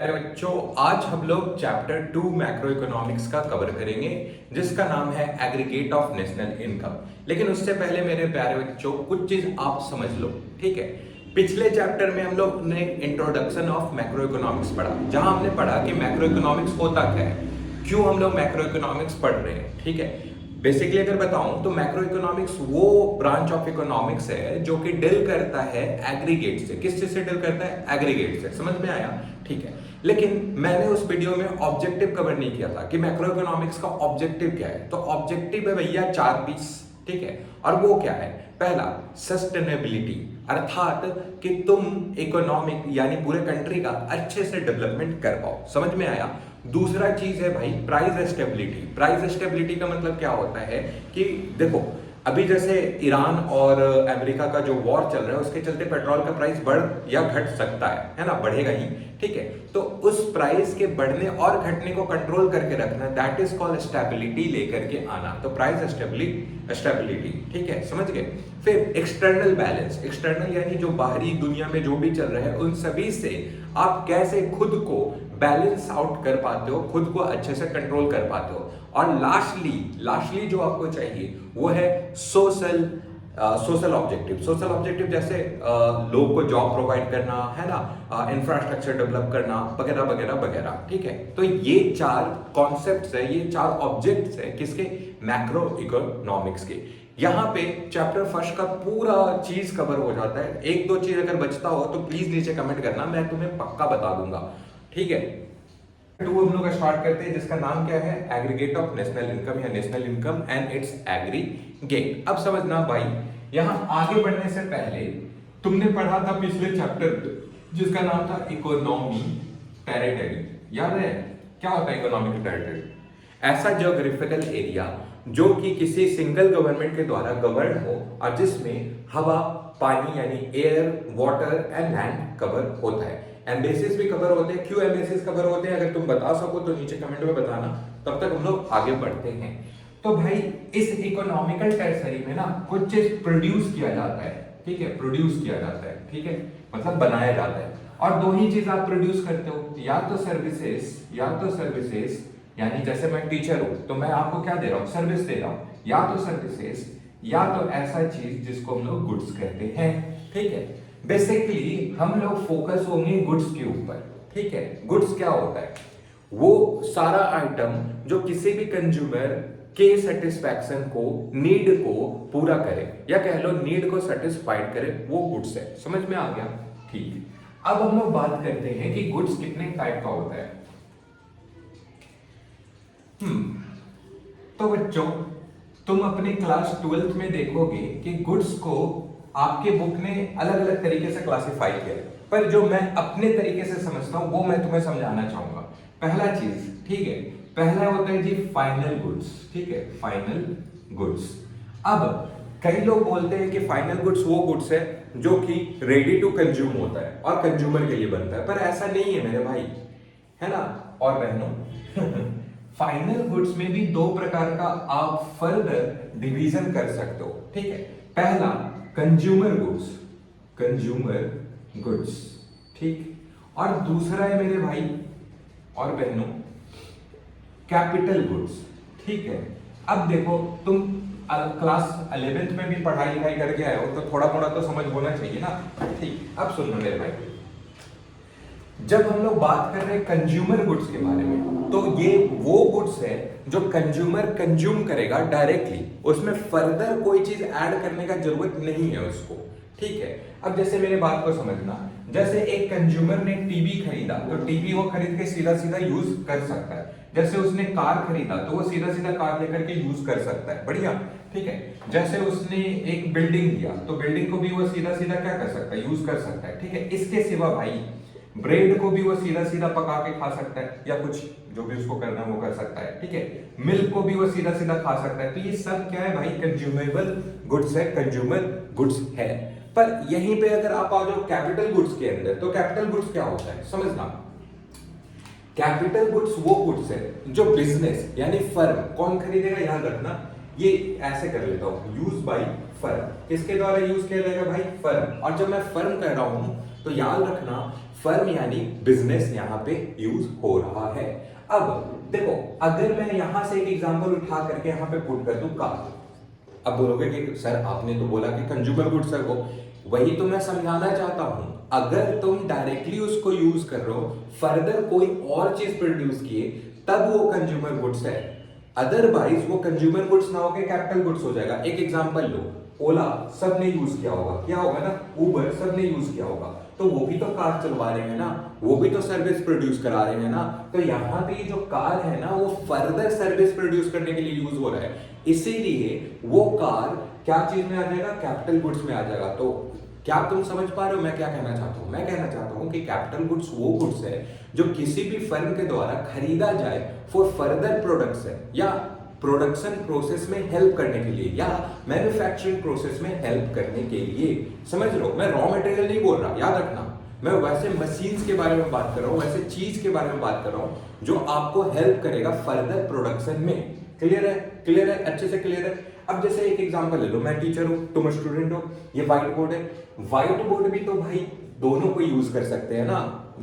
अरे बच्चों, आज हम लोग चैप्टर 2 मैक्रो इकोनॉमिक्स का कवर करेंगे जिसका नाम है एग्रीगेट ऑफ नेशनल इनकम। लेकिन उससे पहले मेरे प्यारे बच्चों, कुछ चीज आप समझ लो, ठीक है। पिछले चैप्टर में हम लोग ने इंट्रोडक्शन ऑफ मैक्रो इकोनॉमिक्स पढ़ा, जहां हमने पढ़ा कि मैक्रो इकोनॉमिक्स होता क्या है, क्यों हम लोग मैक्रो इकोनॉमिक्स पढ़ रहे हैं, ठीक है। बेसिकली अगर बताऊं तो मैक्रो इकोनॉमिक्स वो ब्रांच ऑफ इकोनॉमिक्स है जो कि डील करता है एग्रीगेट से। किस चीज से डील करता है? एग्रीगेट से। समझ में आया? ठीक है। लेकिन मैंने उस वीडियो में ऑब्जेक्टिव कवर नहीं किया था कि मैक्रो इकोनॉमिक्स का ऑब्जेक्टिव क्या है। तो ऑब्जेक्टिव है भैया 4 पीस, ठीक है। और वो क्या है? पहला, सस्टेनेबिलिटी, अर्थात कि तुम इकोनॉमिक यानी पूरे कंट्री का अच्छे से डेवलपमेंट कर पाओ। समझ में आया? दूसरा चीज है भाई प्राइस स्टेबिलिटी। प्राइस स्टेबिलिटी का मतलब क्या होता है कि देखो, अभी जैसे ईरान और अमेरिका का जो वॉर चल रहा है, उसके चलते पेट्रोल का प्राइस बढ़ या घट सकता है ना, बढ़ेगा ही, ठीक है। तो उस प्राइस के बढ़ने और घटने को कंट्रोल करके रखना, दैट इज कॉल्ड स्टेबिलिटी लेकर के आना। तो प्राइस स्टेबिलिटी, ठीक है, समझ गए। फिर एक्सटर्नल बैलेंस। एक्सटर्नल यानी जो बाहरी दुनिया में जो भी चल रहा है उन सभी से आप कैसे खुद को बैलेंस आउट कर पाते हो, खुद को अच्छे से कंट्रोल कर पाते हो। और लास्टली जो आपको चाहिए वो है सोशल ऑब्जेक्टिव। सोशल ऑब्जेक्टिव जैसे लोग को जॉब प्रोवाइड करना, है ना, इंफ्रास्ट्रक्चर डेवलप करना, वगैरह वगैरह वगैरह, ठीक है। तो ये 4 कॉन्सेप्ट्स है, ये 4 ऑब्जेक्ट्स है किसके? मैक्रो इकोनॉमिक्स के। यहां पे चैप्टर फर्स्ट का पूरा चीज कवर हो जाता है। एक दो चीज अगर बचता हो तो प्लीज नीचे कमेंट करना, मैं तुम्हें पक्का बता दूंगा, ठीक है। 2 हम लोग स्टार्ट करते हैं जिसका नाम क्या है? एग्रीगेट ऑफ नेशनल इनकम या national income and it's aggregate. अब समझना भाई, यहां आगे बढ़ने से पहले तुमने पढ़ा था पिछले चैप्टर जिसका नाम था इकोनॉमी टेरिटरी। याद है क्या होता है इकोनॉमिक टेरिटरी? ऐसा ज्योग्राफिकल एरिया जो कि किसी सिंगल गवर्नमेंट के द्वारा गवर्न हो और जिसमें हवा, पानी यानी air, water and land cover होता है। एम्बेसीज भी कवर होते हैं। क्यों एम्बेसीज कवर होते हैं अगर तुम बता सको तो नीचे कमेंट में बताना, तब तक हम लोग आगे बढ़ते हैं। तो भाई इस इकोनॉमिकल टेरिटरी में ना कुछ चीज प्रोड्यूस किया जाता है, ठीक है, प्रोड्यूस किया जाता है, ठीक है, मतलब बनाया जाता है। और 2 ही चीज आप प्रोड्यूस करते हो, या तो सर्विसेज यानी जैसे मैं टीचर हूं तो मैं आपको क्या दे रहा हूं? सर्विस दे रहा हूं, या तो सर्विसेज या तो ऐसा चीज जिसको हम लोग गुड्स कहते हैं, ठीक है। बेसिकली हम लोग फोकस होंगे गुड्स के ऊपर, ठीक है। गुड्स क्या होता है? वो सारा आइटम जो किसी भी कंज्यूमर के सेटिस्फैक्शन को, नीड को पूरा करे, या कह लो नीड को सेटिस्फाइड करे, वो गुड्स है। समझ में आ गया? ठीक। अब हम लोग बात करते हैं कि गुड्स कितने टाइप का होता है। तो बच्चों, तुम अपने क्लास 12th में देखोगे कि गुड्स को आपके बुक ने अलग अलग तरीके से क्लासिफाई किया है, पर जो मैं अपने तरीके से समझता हूं वो मैं तुम्हें समझाना चाहूंगा। पहला चीज, ठीक है, पहला होता है जी फाइनल गुड्स, ठीक है, फाइनल गुड्स। अब कई लोग बोलते हैं कि फाइनल गुड्स वो गुड्स है जो कि रेडी टू कंज्यूम होता है और कंज्यूमर के लिए बनता है, पर ऐसा नहीं है मेरे भाई, है ना और बहनों। फाइनल गुड्स में भी 2 प्रकार का आप फर्दर डिवीजन कर सकते हो, ठीक है। पहला कंज्यूमर गुड्स, ठीक, और दूसरा है मेरे भाई और बहनों कैपिटल गुड्स, ठीक है। अब देखो, तुम क्लास 11th में भी पढ़ाई लिखाई करके आए हो तो थोड़ा मोड़ा तो समझ होना चाहिए ना, ठीक। अब सुनो मेरे भाई, जब हम लोग बात कर रहे हैं कंज्यूमर गुड्स के बारे में, तो ये वो गुड्स है जो कंज्यूमर कंज्यूम करेगा डायरेक्टली, उसमें फर्दर कोई चीज ऐड करने का जरूरत नहीं है उसको, ठीक है। अब जैसे मेरे बात को समझना, जैसे एक कंज्यूमर ने टीवी खरीदा तो टीवी वो खरीद के सीधा सीधा यूज कर सकता है। जैसे उसने कार खरीदा तो वो सीधा सीधा कार लेकर के यूज कर सकता है, बढ़िया, ठीक है। जैसे उसने एक बिल्डिंग लिया तो बिल्डिंग को भी वो सीधा सीधा क्या कर सकता है? यूज कर सकता है, ठीक है। इसके सिवा भाई ब्रेड को भी वो सीधा सीधा पका के खा सकता है, या कुछ जो भी उसको करना है वो कर सकता है, ठीक है। मिल्क को भी वो सीधा सीधा खा सकता है। तो ये सब क्या है भाई? कंज्यूमेबल गुड्स है, कंज्यूमर गुड्स है। पर यहीं पे अगर आप आ जाओ कैपिटल गुड्स के अंदर, तो कैपिटल गुड्स क्या होता है समझना। कैपिटल गुड्स वो गुड्स है जो बिजनेस यानी फर्म, कौन खरीदेगा याद रखना, ये ऐसे कर लेता हूं, यूज बाय फर्म। किसके द्वारा यूज किया जाएगा भाई? फर्म। और जब मैं फर्म कह रहा हूं तो याद रखना फर्म यानी बिजनेस यहाँ पे यूज हो रहा है। अब देखो, अगर मैं यहां से एक एग्जांपल उठा करके यहाँ पे पुट कर दूं कार, अब बोलोगे कि सर आपने तो बोला कि कंज्यूमर गुड्स है वो, वही तो मैं समझाना चाहता हूं। अगर तुम डायरेक्टली उसको यूज कर रहे हो, फर्दर कोई और चीज प्रोड्यूस किए, तब वो कंज्यूमर गुड्स है। अदरवाइज वो कंज्यूमर गुड्स ना होकर कैपिटल गुड्स हो जाएगा। एक एग्जांपल लो, ओला सबने यूज किया होगा, क्या होगा ना, उबर सबने यूज किया होगा, तो वो भी तो कार चलवा रहे हैं ना, वो भी तो सर्विस प्रोड्यूस करा रहे हैं ना। तो यहाँ पे जो कार है ना, वो फर्दर सर्विस प्रोड्यूस करने के लिए यूज हो रहा है, इसीलिए वो कार क्या चीज में आ जाएगा, कैपिटल गुड्स में आ जाएगा। तो क्या तुम समझ पा रहे हो मैं क्या कहना चाहता हूं? मैं कहना चाहता हूं कि कैपिटल गुड्स वो गुड्स है जो किसी भी फर्म के द्वारा खरीदा जाए फॉर फर्दर प्रोडक्शन या प्रोडक्शन प्रोसेस में हेल्प करने के लिए या मैन्युफैक्चरिंग प्रोसेस में हेल्प करने के लिए। समझ लो, मैं रॉ मटेरियल नहीं बोल रहा, याद रखना, मैं वैसे मशीन्स के बारे में बात कर रहा हूं, वैसे चीज के बारे में बात कर रहा हूं जो आपको हेल्प करेगा फर्दर प्रोडक्शन में। क्लियर है? क्लियर है? अच्छे से क्लियर है? अब जैसे एक एग्जांपल ले लो, मैं टीचर हूं, तुम स्टूडेंट हो, ये व्हाइट बोर्ड है। व्हाइट बोर्ड भी तो भाई दोनों को यूज कर सकते हैं ना,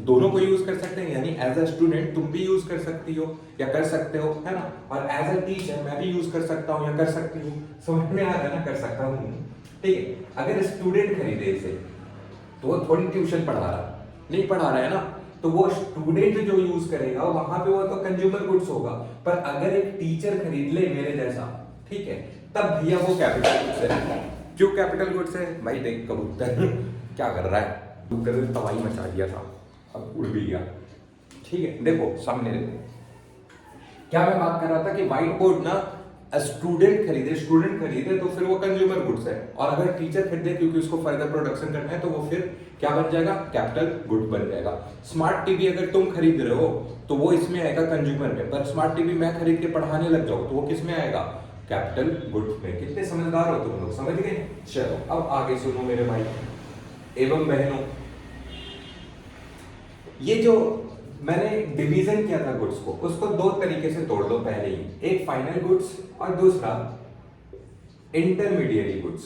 दोनों को यूज कर सकते हैं, यानी एज अ स्टूडेंट तुम भी यूज कर सकती हो या कर सकते हो, है ना, और एज अ टीचर मैं भी यूज कर सकता हूं या कर सकती हूँ। समझ में आ रहा है ना, कर सकता हूँ, ठीक है। अगर स्टूडेंट खरीदे इसे तो वो थोड़ी ट्यूशन पढ़ा रहा, नहीं पढ़ा रहा है ना, तो वो स्टूडेंट जो यूज करेगा वहां पे वो तो कंज्यूमर गुड्स होगा। पर अगर एक टीचर खरीद ले मेरे जैसा, ठीक है, तब भैया वो कैपिटल गुड्स है। क्यों कैपिटल गुड्स है भाई? देख कबूतर क्या कर रहा है, कबूतर ने तबाही मचा दिया था, अब उड़ भी गया, ठीक है। देखो सामने देखो, क्या मैं बात कर रहा था कि व्हाइट बोर्ड ना स्टूडेंट खरीदे तो फिर वो कंज्यूमर गुड्स है, और अगर टीचर खरीदे क्योंकि उसको फर्दर प्रोडक्शन करना है तो वो फिर क्या बन जाएगा, कैपिटल गुड बन जाएगा। स्मार्ट टीवी अगर तुम खरीद रहे हो तो वो इसमें आएगा कंज्यूमर में, पर स्मार्ट टीवी मैं खरीद के पढ़ाने लग जाऊं तो वो किस में आएगा, कैपिटल गुड में। कितने समझदार हो तुम लोग, समझ गए? चलो अब आगे सुनो मेरे भाई एवं बहनों, ये जो मैंने डिवीजन किया था गुड्स को, उसको दो तरीके से तोड़ लो पहले ही, एक फाइनल गुड्स और दूसरा intermediary goods.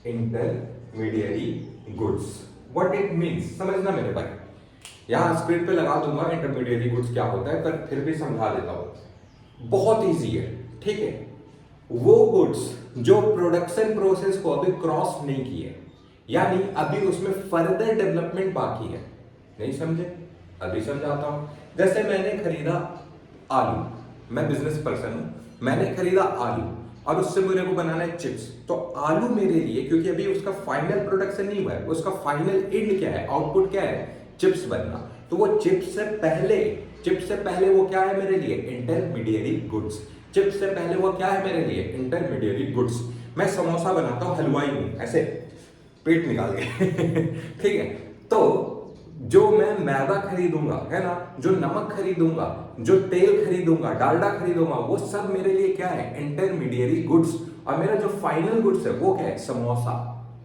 Intermediary goods what it means समझना मेरे भाई, यहां स्क्रीन पे लगा दूंगा इंटरमीडिएरी गुड्स क्या होता है, पर फिर भी समझा देता हूं, बहुत इजी है, ठीक है। वो गुड्स जो प्रोडक्शन प्रोसेस को अभी क्रॉस नहीं किए, यानी अभी उसमें फर्दर डेवलपमेंट बाकी है। नहीं समझे? अभी समझाता हूं। जैसे मैंने खरीदा आलू, मैं बिजनेस पर्सन हूं, मैंने खरीदा आलू और उससे मेरे को बनाना है चिप्स, तो आलू मेरे लिए, क्योंकि अभी उसका फाइनल प्रोडक्शन नहीं हुआ है, उसका फाइनल एंड क्या है, आउटपुट क्या है, चिप्स बनना, तो वो चिप्स से पहले वो क्या है मेरे लिए, इंटरमीडिएरी गुड्स। चिप्स से पहले वो क्या है मेरे लिए, इंटरमीडिएरी गुड्स। मैं समोसा बनाता हूं, हलवाई हूं, ऐसे पेट निकाल के ठीक है। तो जो मैं मैदा खरीदूंगा, है ना, जो नमक खरीदूंगा, जो तेल खरीदूंगा, डालडा खरीदूंगा, वो सब मेरे लिए क्या है, इंटरमीडिएरी गुड्स। और मेरा जो फाइनल गुड्स है वो क्या है, समोसा,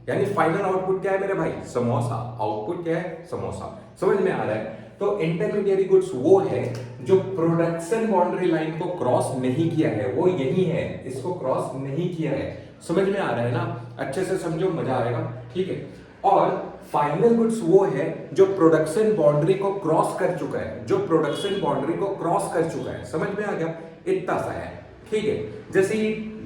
यानी फाइनल आउटपुट क्या है मेरे भाई, समोसा। आउटपुट क्या है, समोसा। समझ में आ रहा है? तो इंटरमीडिएरी गुड्स वो है जो प्रोडक्शन बाउंड्री लाइन को क्रॉस नहीं किया है, वो यही है, इसको क्रॉस नहीं किया है। समझ में आ रहा है ना? अच्छे से समझो, मजा आएगा, ठीक है। और फाइनल गुड्स वो है जो प्रोडक्शन बाउंड्री को क्रॉस कर चुका है, जो प्रोडक्शन बाउंड्री को क्रॉस कर चुका है। समझ में आ गया? इतना सा है, ठीक है। जैसे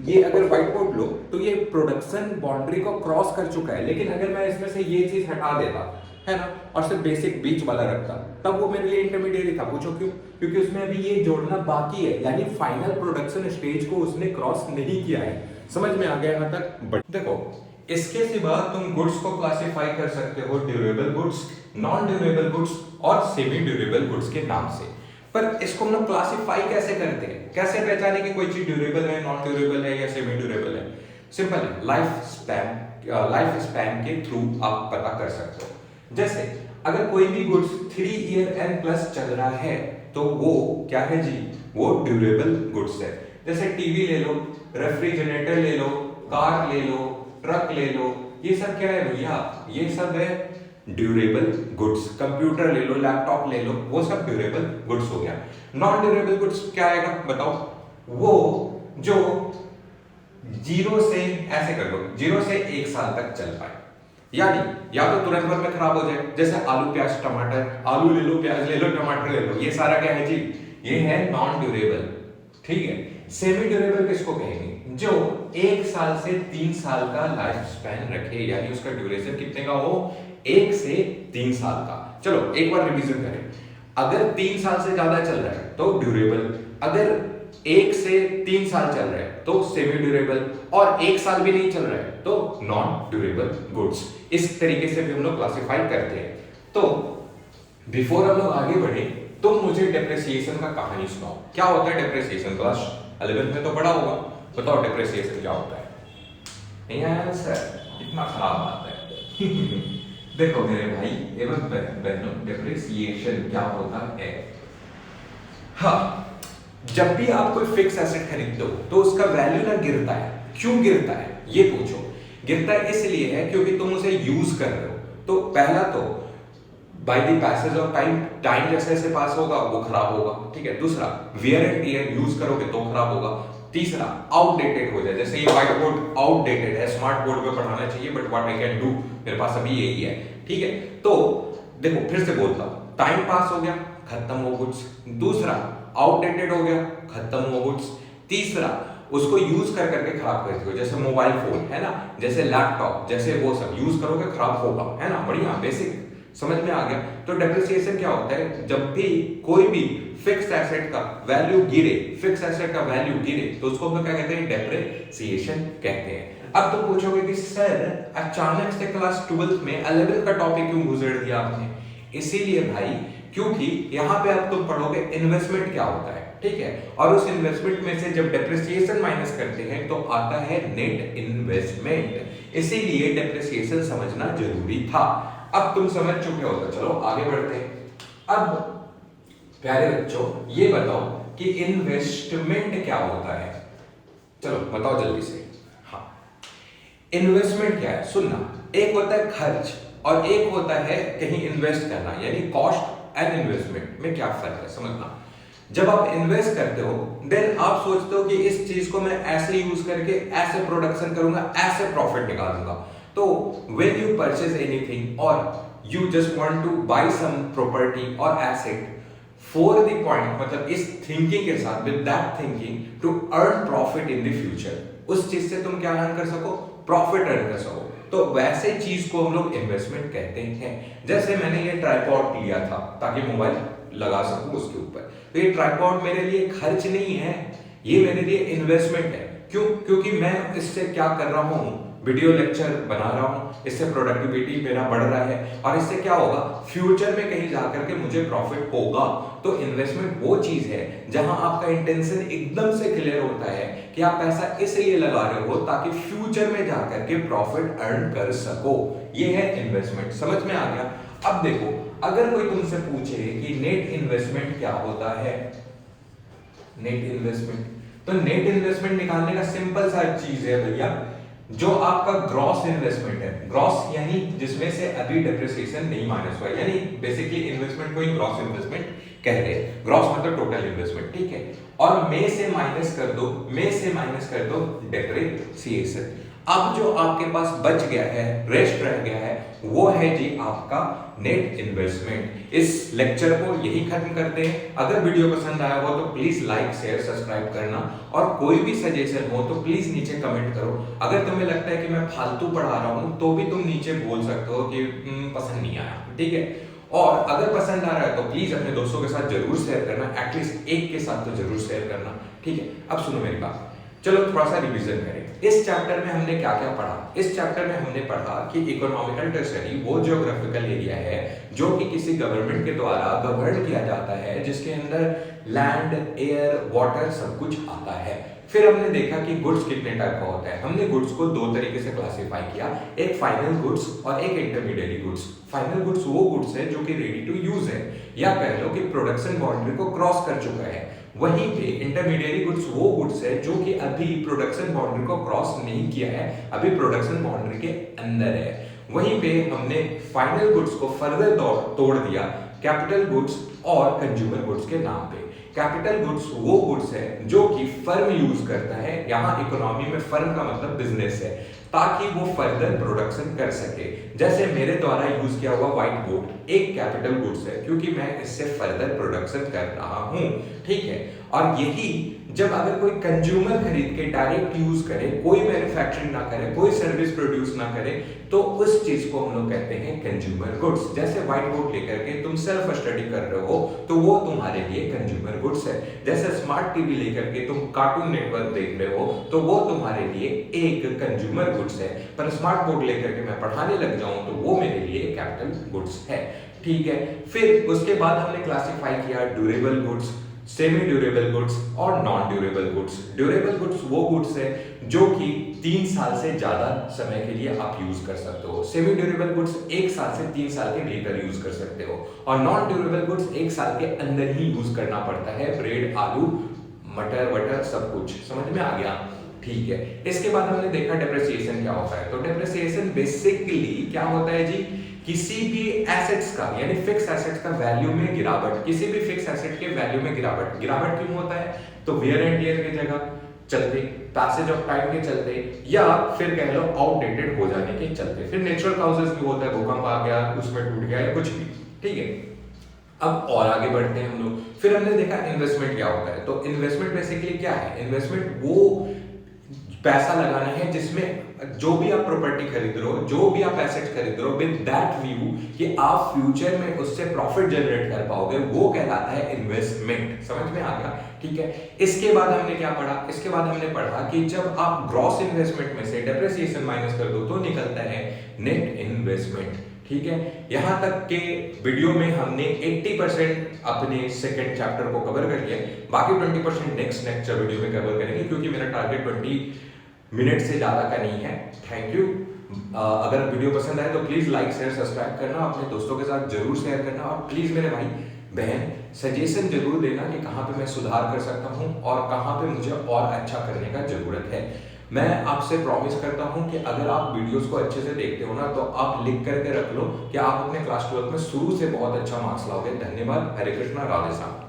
ये अगर व्हाइट बोर्ड लो तो ये प्रोडक्शन बाउंड्री को क्रॉस कर चुका है, लेकिन अगर मैं इसमें से ये चीज हटा देता, है ना, और सिर्फ बेसिक बीच वाला रखता, तब वो मेरे लिए इंटरमीडिएट था। पूछो क्यों? क्योंकि उसमें अभी ये जोड़ना बाकी है, यानी फाइनल प्रोडक्शन स्टेज को उसने क्रॉस नहीं किया है। समझ में आ गया यहाँ तक? देखो, इसके सिवा तुम गुड्स को क्लासिफाई कर सकते हो durable goods, non durable goods और सेमी ड्यूरेबल गुड्स के नाम से। पर इसको हम लोग क्लासिफाई कैसे करते हैं, कैसे पहचाने कि कोई चीज ड्यूरेबल है, नॉन ड्यूरेबल है या सेमी ड्यूरेबल है? सिंपल है, लाइफ स्पैन के थ्रू आप पता कर सकते हो। जैसे अगर कोई भी गुड्स 3 ईयर एंड प्लस चल रहा है तो वो क्या है जी, वो ड्यूरेबल गुड्स है। जैसे टीवी ले लो, रेफ्रिजरेटर ले लो, कार ले लो, ट्रक ले लो, ये सब क्या है भैया, ये सब है ड्यूरेबल गुड्स। कंप्यूटर ले लो, लैपटॉप ले लो, वो सब ड्यूरेबल गुड्स हो गया। नॉन ड्यूरेबल गुड्स क्या आएगा बताओ? वो जो 0 से ऐसे कर लो, 0 से 1 साल तक चल पाए, यानी या तो तुरंत भर में खराब हो जाए, जैसे आलू प्याज टमाटर, आलू ले लो प्याज ले लो टमाटर ले लो, ये सारा क्या है जी, ये है नॉन ड्यूरेबल। ठीक है, सेमी ड्यूरेबल किसको कहेंगे, जो 1 साल से 3 साल का लाइफ स्पैन रखे, यानी उसका ड्यूरेशन कितने का हो, 1 से 3 साल का। चलो एक बार रिवीजन करें, अगर 3 साल से ज्यादा चल रहा है तो ड्यूरेबल, अगर 1 से 3 साल चल रहा है तो सेमी ड्यूरेबल, और 1 साल भी नहीं चल रहा है तो नॉन ड्यूरेबल गुड्स। इस तरीके से भी हम लोग क्लासिफाई करते हैं। तो बिफोर हम लोग आगे बढ़े, तुम मुझे डेप्रिसिएशन का कहानी सुनाओ, क्या होता है डेप्रिसिएशन, क्लास 11th में तो पढ़ा होगा, बताओ डेप्रिसिएशन क्या होता है। नहीं आया सर, कितना खराब बात है। देखो मेरे भाई एवं बहनों, डेप्रिसिएशन क्या होता है। हाँ, जब भी आप कोई फिक्स एसेट खरीदते हो तो उसका वैल्यू ना गिरता है, क्यों गिरता है ये पूछो। गिरता है इसलिए है क्योंकि तुम उसे यूज कर रहे हो। तो पहला तो by the passage of time, time जैसे जैसे पास होगा वो खराब होगा, ठीक है। दूसरा वियर एंड टियर, यूज करोगे तो खराब होगा। तीसरा आउटडेटेड हो जाए, जैसे ये व्हाइट बोर्ड आउटडेटेड है, स्मार्ट बोर्ड पे पढ़ाना चाहिए but what I can do, मेरे पास अभी यही है, ठीक है। तो देखो फिर से बोलता हूं, टाइम पास हो गया खत्म हो गुड्स। दूसरा आउटडेटेड हो गया खत्म हो गुड्स। तीसरा उसको यूज कर करके खराब करते हो, जैसे मोबाइल फोन है ना, जैसे लैपटॉप, जैसे वो सब यूज करोगे खराब होगा, है ना। बढ़िया बेसिक समझ में आ गया। तो डेप्रिसिएशन क्या होता है, जब भी कोई भी फिक्स्ड एसेट का वैल्यू गिरे, फिक्स एसेट का वैल्यू गिरे तो उसको हम क्या कहते हैं, डेप्रिसिएशन कहते हैं। अब तुम पूछोगे कि सर अचानक से क्लास 12th में 11th का टॉपिक क्यों घुसेड़ दिया आपने। इसीलिए भाई क्योंकि यहां पे अब तुम पढ़ोगे इन्वेस्टमेंट क्या होता है, ठीक है। और उस इन्वेस्टमेंट में से जब डेप्रिसिएशन माइनस करते हैं तो आता है नेट इन्वेस्टमेंट, इसीलिए डेप्रिसिएशन समझना जरूरी था। अब तुम समझ चुके हो तो चलो आगे बढ़ते हैं। अब प्यारे बच्चों ये बताओ कि इन्वेस्टमेंट क्या होता है, चलो बताओ जल्दी से। हाँ, इन्वेस्टमेंट क्या है, सुनना। एक होता है खर्च और एक होता है कहीं इन्वेस्ट करना, यानी कॉस्ट एंड इन्वेस्टमेंट में क्या फर्क है समझना। जब आप इन्वेस्ट करते हो देन आप सोचते हो कि इस चीज को मैं ऐसे यूज करके ऐसे प्रोडक्शन करूंगा, ऐसे प्रॉफिट निकालूंगा। तो when you purchase anything or you just want to buy some property or asset for the point, मतलब इस thinking के साथ, with that thinking to earn profit in the future, उस चीज से तुम क्या अर्न कर सको, प्रॉफिट अर्न कर सको। तो वैसे चीज को हम लोग इन्वेस्टमेंट कहते हैं। जैसे मैंने ये ट्राइपॉड लिया था ताकि मोबाइल लगा सकूं उसके ऊपर, तो ये ट्राइपॉड मेरे लिए खर्च नहीं है, ये मेरे लिए इन्वेस्टमेंट है। क्यों, क्योंकि मैं इससे क्या कर रहा हूं, वीडियो लेक्चर बना रहा हूं, इससे प्रोडक्टिविटी मेरा बढ़ रहा है और इससे क्या होगा, फ्यूचर में कहीं जाकर के मुझे प्रॉफिट होगा। तो इन्वेस्टमेंट वो चीज है जहां आपका इंटेंशन एकदम से क्लियर होता है कि आप पैसा इसलिए लगा रहे हो ताकि फ्यूचर में जाकर के प्रॉफिट अर्न कर सको, ये है इन्वेस्टमेंट। समझ में आ गया। अब देखो अगर कोई तुमसे पूछे कि नेट इन्वेस्टमेंट क्या होता है, नेट इन्वेस्टमेंट, तो नेट इन्वेस्टमेंट निकालने का सिंपल सा चीज है भैया, जो आपका ग्रॉस इन्वेस्टमेंट है, ग्रॉस यानी जिसमें से अभी डेप्रिसिएशन नहीं माइनस हुआ, यानी बेसिकली इन्वेस्टमेंट को ही ग्रॉस इन्वेस्टमेंट कह रहे हैं। ग्रॉस मतलब टोटल इन्वेस्टमेंट, ठीक है। और में से माइनस कर दो, में से माइनस कर दो डेप्रिसिएशन। अब जो आपके पास बच गया है, रेस्ट रह गया है, वो है जी आपका नेट इन्वेस्टमेंट। इस लेक्चर को यही खत्म करते हैं। अगर वीडियो पसंद आया हो तो प्लीज लाइक शेयर सब्सक्राइब करना, और कोई भी सजेशन हो तो प्लीज नीचे कमेंट करो। अगर तुम्हें लगता है कि मैं फालतू पढ़ा रहा हूं तो भी तुम नीचे बोल सकते हो कि पसंद नहीं आया, ठीक है। और अगर पसंद आ रहा है तो प्लीज अपने दोस्तों के साथ जरूर शेयर करना, एटलीस्ट एक के साथ तो जरूर शेयर करना, ठीक है। अब सुनो मेरी बात, चलो थोड़ा सा रिवीजन करें। इस चैप्टर में हमने क्या क्या पढ़ा। इस चैप्टर में हमने पढ़ा कि इकोनॉमिकल टेरिटरी वो ज्योग्राफिकल एरिया है जो कि किसी गवर्नमेंट के द्वारा गवर्न किया जाता है, जिसके अंदर लैंड, एयर, वाटर सब कुछ आता है। फिर हमने देखा कि गुड्स कितने टाइप का होता है। हमने गुड्स को दो तरीके से क्लासिफाई किया, एक फाइनल गुड्स और एक इंटरमीडिएट गुड्स। फाइनल गुड्स वो गुड्स है जो कि रेडी टू यूज है, या कह लो कि प्रोडक्शन बाउंड्री को क्रॉस कर चुका है। वहीं पे इंटरमीडिएट गुड्स वो गुड्स है जो कि अभी प्रोडक्शन बाउंड्री को क्रॉस नहीं किया है, अभी प्रोडक्शन बाउंड्री के अंदर है। वहीं पे हमने फाइनल गुड्स को फर्दर तोड़ दिया, कैपिटल गुड्स और कंज्यूमर गुड्स के नाम पे। कैपिटल गुड्स वो गुड्स है जो कि फर्म यूज करता है, यहाँ इकोनॉमी में फर्म का मतलब बिजनेस है, ताकि वो फर्दर प्रोडक्शन कर सके। जैसे मेरे द्वारा यूज किया हुआ व्हाइट बोर्ड एक कैपिटल गुड्स है, क्योंकि मैं इससे फर्दर प्रोडक्शन कर रहा हूं, ठीक है। और यही जब अगर कोई कंज्यूमर खरीद के डायरेक्ट यूज करे, कोई मैन्युफैक्चरिंग ना करे, कोई सर्विस प्रोड्यूस ना करे, तो उस चीज को हम लोग कहते हैं कंज्यूमर गुड्स। जैसे व्हाइट बोर्ड लेकर के तुम सेल्फ स्टडी कर रहे हो तो वो तुम्हारे लिए कंज्यूमर गुड्स है। जैसे स्मार्ट टीवी लेकर के तुम कार्टून नेटवर्क देख रहे हो तो वो तुम्हारे लिए एक कंज्यूमर गुड्स है। पर स्मार्ट बोर्ड लेकर के मैं पढ़ाने लग जाऊं तो वो मेरे लिए कैपिटल गुड्स है, ठीक है। फिर उसके बाद हमने क्लासिफाई किया durable goods, semi durable goods और non durable goods. Durable goods वो गुड्स है जो कि 3 साल से ज्यादा समय के लिए आप यूज कर सकते हो। सेमी ड्यूरेबल गुड्स 1 साल से 3 साल के भीतर यूज कर सकते हो, और नॉन ड्यूरेबल गुड्स 1 साल के अंदर ही यूज करना पड़ता है। ब्रेड, आलू, मटर वटर सब कुछ समझ में आ गया, ठीक है। इसके बाद हमने देखा डेप्रिसिएशन क्या होता है। तो डेप्रिसिएशन बेसिकली क्या होता है जी, किसी भी एसेट्स का यानी फिक्स एसेट्स का वैल्यू में गिरावट, किसी भी फिक्स एसेट के वैल्यू में गिरावट। गिरावट क्यों होता है, तो वियर एंड टियर की जगह चलते, पैसेज ऑफ टाइम के चलते, या फिर कह लो आउटडेटेड हो जाने के चलते। फिर नेचुरल कॉजेस भी होता है, भूकंप आ गया, उसमें टूट गया या कुछ भी, ठीक है। अब और आगे बढ़ते हैं हम लोग। फिर हमने देखा इन्वेस्टमेंट क्या होता है। तो इन्वेस्टमेंट बेसिकली क्या है, इन्वेस्टमेंट वो पैसा लगाना है जिसमें जो भी आप प्रॉपर्टी खरीद रहे हो, जो भी आप एसेट खरीद रहे हो, विद दैट व्यू कि आप फ्यूचर में उससे प्रॉफिट जनरेट कर पाओगे, वो कहलाता है इन्वेस्टमेंट। समझ में आ गया, ठीक है। इसके बाद हमने क्या पढ़ा, इसके बाद हमने पढ़ा कि जब आप ग्रॉस इन्वेस्टमेंट में से डेप्रिसिएशन माइनस कर दो तो निकलता है नेट इन्वेस्टमेंट, ठीक है। यहां तक के वीडियो में हमने 80% अपने सेकंड चैप्टर को कवर कर लिया, बाकी 20% नेक्स्ट वीडियो में कवर करेंगे, क्योंकि मेरा टारगेट 20 मिनट से ज्यादा का नहीं है। Thank you. अगर वीडियो पसंद आए तो प्लीज लाइक शेयर सब्सक्राइब करना, अपने दोस्तों के साथ जरूर शेयर करना, और प्लीज मेरे भाई बहन सजेशन जरूर देना कि कहां पे मैं सुधार कर सकता हूं और कहां पे मुझे और अच्छा करने का जरूरत है। मैं आपसे प्रॉमिस करता हूं कि अगर आप वीडियोस को अच्छे से देखते हो ना, तो आप लिख करके रख लो कि आप अपने क्लास 12 में शुरू से बहुत अच्छा मार्क्स लाओगे। धन्यवाद। हरे कृष्णा, राधे श्याम।